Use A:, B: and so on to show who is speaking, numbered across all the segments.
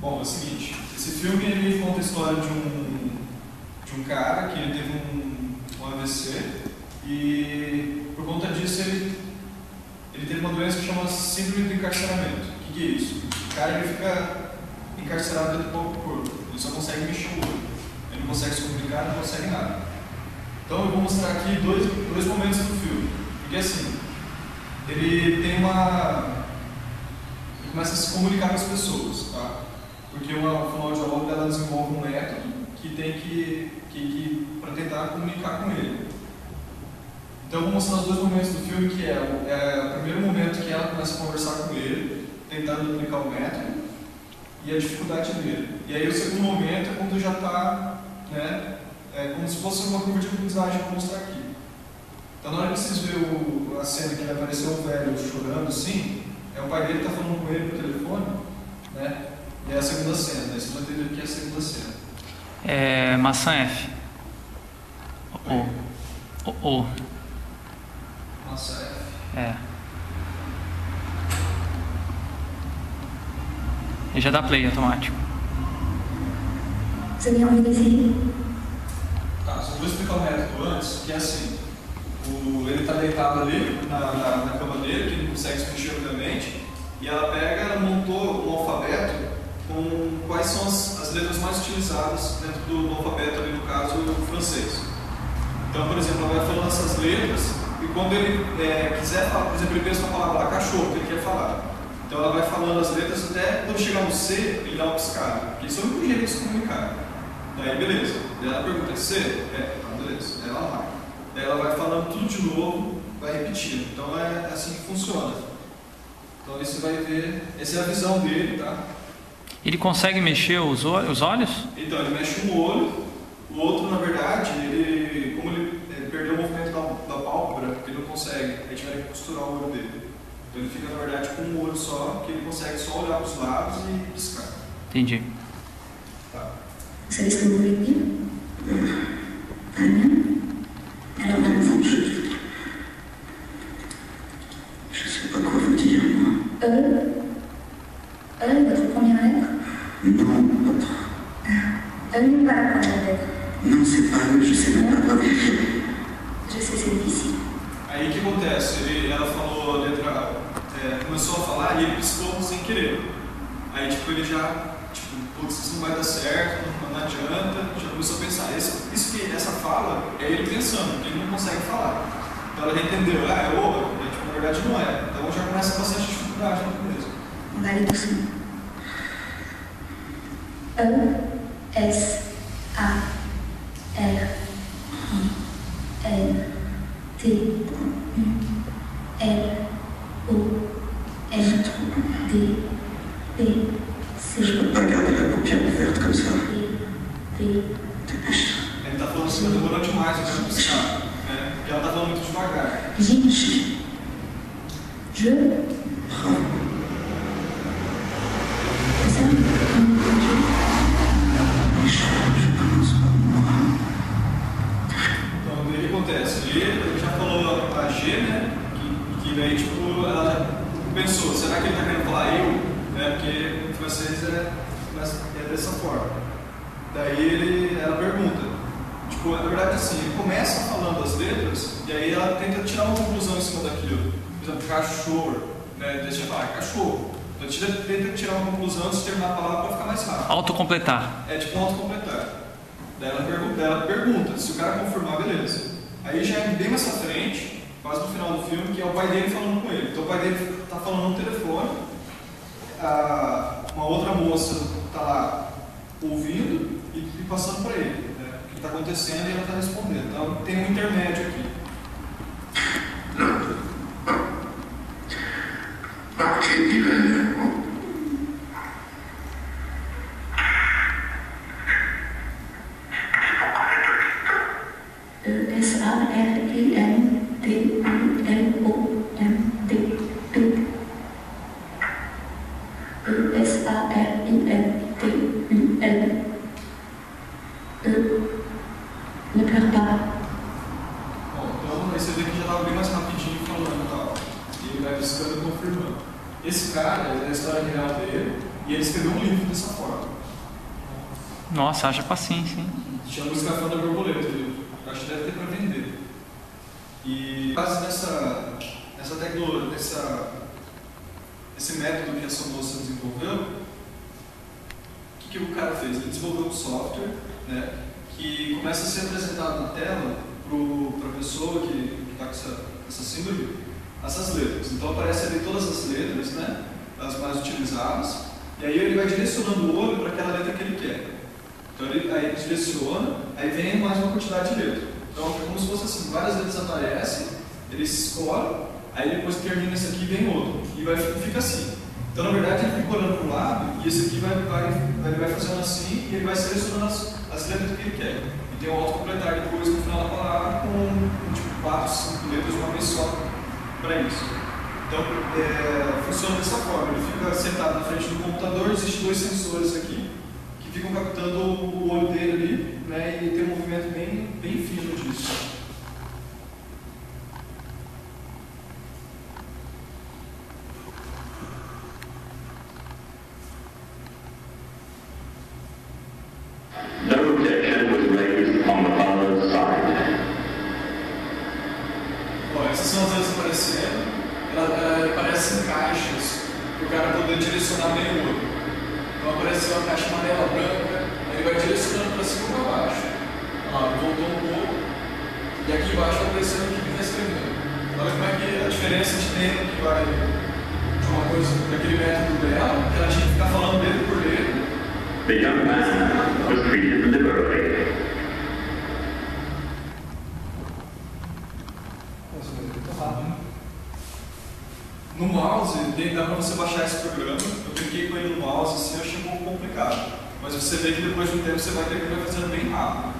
A: Bom, é o seguinte, esse filme ele conta a história de um cara que ele teve um AVC e por conta disso ele teve uma doença que chama síndrome do encarceramento. O que é isso? O cara ele fica encarcerado dentro do próprio corpo, ele só consegue mexer o olho, ele não consegue se comunicar, não consegue nada. Então eu vou mostrar aqui dois momentos do filme, porque assim, ele começa a se comunicar com as pessoas, tá? Porque uma fonoaudióloga ela desenvolve um método que tem que para tentar comunicar com ele. Então eu vou mostrar os dois momentos do filme, que é o primeiro momento que ela começa a conversar com ele, tentando aplicar o método, e a dificuldade dele. E aí o segundo momento é quando já está, né, como se fosse uma curva de aprendizagem que eu vou mostrar aqui. Então na hora que vocês verem a cena que ele apareceu o velho chorando assim, é o pai dele que está falando com ele no telefone, né? E é a segunda cena, né? Vocês vão entender o que é a segunda cena.
B: É maçã F. O.
A: Maçã F.
B: É. E já dá play automático.
C: Você me ouve dizer?
A: Tá, só vou explicar o método antes, que é assim. Ele está deitado ali na cama dele, que ele não consegue se mexer obviamente, e ela montou um alfabeto com quais são as letras mais utilizadas dentro do alfabeto, ali no caso, o francês. Então, por exemplo, ela vai falando essas letras, e quando ele quiser falar, por exemplo, ele pensa na palavra lá, cachorro, que ele quer falar. Então ela vai falando as letras até quando chegar no C, ele dá uma piscada, porque isso é o único jeito de se comunicar. Daí, beleza. Daí ela pergunta, C? Então beleza. Daí ela vai. Daí ela vai falando tudo de novo, vai repetindo. Então é assim que funciona. Então aí você vai ver, essa é a visão dele, tá?
B: Ele consegue mexer os olhos?
A: Então, ele mexe um olho, o outro, na verdade, como ele perdeu o movimento da pálpebra, porque ele não consegue, a gente vai costurar o olho dele. Então ele fica, na verdade, com um olho só, que ele consegue só olhar para os lados e piscar.
B: Entendi.
A: Tá.
C: Vous savez ce que vous voulez dire? Très bien. Alors allons-y.
D: Je sais pas quoi vous dire, moi.
C: Votre première lettre?
D: Non, votre.
C: N'est pas la première lettre.
D: Non, c'est pas eux, je sais même pas quoi vous dire.
C: Je sais, c'est difficile.
A: Aí o que acontece? Ela falou a letra, começou a falar e ele piscou sem querer. Aí tipo, ele já, putz, isso não vai dar certo, não adianta, já começou a pensar. Essa fala é ele pensando, porque ele não consegue falar. Então ela já entendeu, é ouro, na verdade não é. Então já começa bastante dificuldade no começo.
C: On va aller doucement. S A R I N T U L O N D P C.
D: Je peux pas garder la paupière ouverte comme ça.
C: P
D: Dépêche-toi.
A: Ele está falando assim, tá demorando demais, eu quero piscar. Porque ela está falando muito devagar.
C: J. Je. C'est ça?
D: Je commence par moi.
A: Então, o que acontece? Ele já falou a G, né? Que daí, tipo, ela já pensou, será que ele está querendo falar eu? Porque em francês é dessa forma. Daí ela pergunta. Tipo, na verdade, assim, ele começa falando as letras e aí ela tenta tirar uma conclusão em cima daquilo. Por exemplo, cachorro, né? Deixa eu falar, cachorro. Então, tenta tirar uma conclusão antes de terminar a palavra para ficar mais rápido.
B: Autocompletar.
A: É tipo um autocompletar. Daí ela pergunta, se o cara confirmar, beleza. Aí já é bem mais à frente, quase no final do filme, que é o pai dele falando com ele. Então o pai dele está falando no telefone, uma outra moça está lá ouvindo e passando para ele, né, o que está acontecendo e ela está respondendo. Então tem um intermédio aqui.
C: Ne pleure pas.
A: Bom, então aí você vê que já estava bem mais rapidinho falando e tal. E ele vai piscando e confirmando. Esse cara, é a história real dele, e eles escrever um livro dessa forma.
B: Nossa, haja paciência, hein?
A: Chama o Escafandro da Borboleta, o livro. Eu acho que deve ter para vender. E base nessa tecnologia, esse método que essa moça desenvolveu, o que o cara fez? Ele desenvolveu um software, né, que começa a ser apresentado na tela para a pessoa que está com essa síndrome, essas letras. Então aparece ali todas as letras, né, as mais utilizadas, e aí ele vai direcionando o olho para aquela letra que ele quer. Então aí direciona, aí vem mais uma quantidade de letras. Então é como se fosse assim, várias letras aparecem, ele escolhe, aí depois que termina esse aqui vem outro, e fica assim. Então na verdade ele fica olhando para o lado, e esse aqui ele vai fazendo assim, e ele vai selecionando as letras que ele quer. E tem um autocompletar depois no final da palavra com tipo 4, 5 letras de uma vez só para isso. Então funciona dessa forma, ele fica sentado na frente do computador, existem 2 sensores aqui, que ficam captando o olho dele ali, né, e tem um movimento bem fino disso.
E: No objection was raised on the father's side.
A: Bom, essas são as letras aparecendo, elas parecem caixas para o cara poder direcionar bem o olho. Então apareceu uma caixa amarela, branca, aí ele vai direcionando para cima e para baixo. Voltou um pouco, e aqui embaixo vai aparecendo o que ele está escrevendo. Olha como é que a diferença de tempo que vai de uma coisa, daquele método dela, que ela tinha que ficar falando letra por letra.
E: The young man was treated liberally.
A: No mouse, dá para você baixar esse programa. Eu cliquei com ele no mouse assim, eu achei um pouco complicado. Mas você vê que depois de um tempo você vai ter que ir fazendo bem rápido.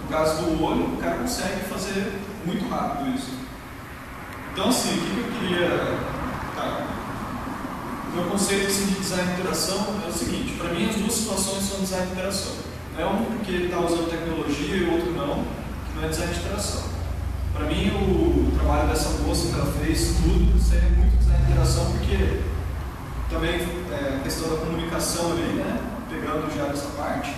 A: No caso do olho, o cara consegue fazer muito rápido isso. Então assim, o que eu queria... O meu conceito assim, de design de interação é o seguinte, para mim as duas situações são design de interação. Não é um porque ele está usando tecnologia e o outro não é design de interação. Para mim o trabalho dessa moça que ela fez, tudo, isso é muito design de interação porque também a questão da comunicação ali, né, pegando já essa parte,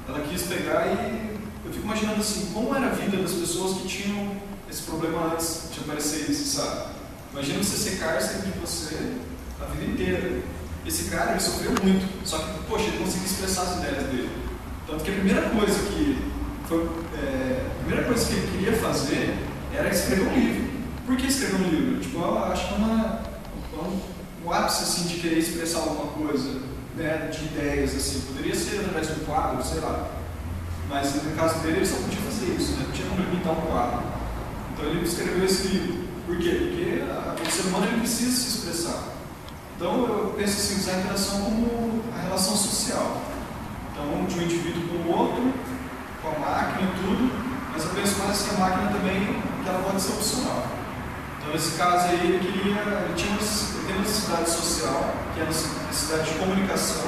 A: ela quis pegar e eu fico imaginando assim, como era a vida das pessoas que tinham esse problema antes de aparecer isso, sabe? Imagina você ser cárcere de você a vida inteira. Esse cara, ele sofreu muito, só que, poxa, ele conseguiu expressar as ideias dele. Tanto que a primeira coisa que ele queria fazer era escrever um livro. Por que escrever um livro? Tipo, eu acho que um ápice assim, de querer expressar alguma coisa, né, de ideias, assim. Poderia ser através de um quadro, sei lá. Mas no caso dele, ele só podia fazer isso, né? Não tinha como pintar um quadro. Então ele escreveu esse livro. Por quê? Porque o ser humano ele precisa se expressar. Então eu penso assim, usar a interação como a relação social. Então, de um indivíduo com o outro, com a máquina e tudo, mas eu penso mais assim, a máquina também, que ela pode ser opcional. Então nesse caso aí, ele tem uma necessidade social, que é a necessidade de comunicação,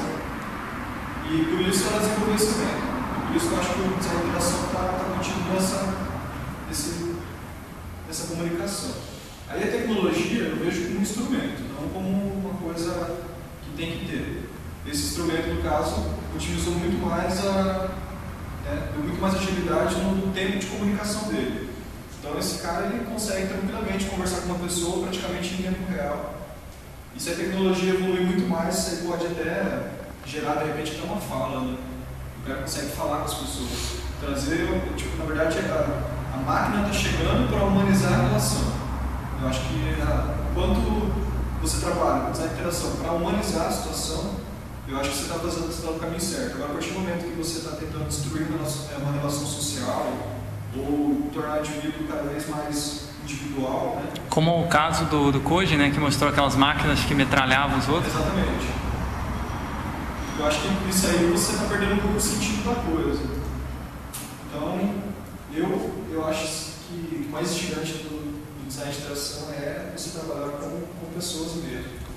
A: e por isso ela desenvolveu esse método. Por isso que eu acho que o design de interação está contido nessa comunicação. Aí a tecnologia eu vejo como um instrumento, não como uma coisa que tem que ter. Esse instrumento, no caso, utilizou muito mais deu muito mais agilidade no tempo de comunicação dele. Então esse cara ele consegue tranquilamente conversar com uma pessoa praticamente em tempo real. E se a tecnologia evoluir muito mais, você pode até gerar de repente até uma fala, né? O cara consegue falar com as pessoas. Trazer, tipo, na verdade a máquina está chegando para humanizar a relação. Eu acho que enquanto você trabalha com essa interação para humanizar a situação, eu acho que você está no caminho certo. Agora, a partir do momento que você está tentando destruir uma relação social ou tornar o indivíduo cada vez mais individual, né?
B: Como o caso do Koji, né, que mostrou aquelas máquinas que metralhavam os outros.
A: Exatamente. Eu acho que isso aí você está perdendo um pouco o sentido da coisa. Então, eu acho que o mais instigante do design de interação é você trabalhar com pessoas mesmo.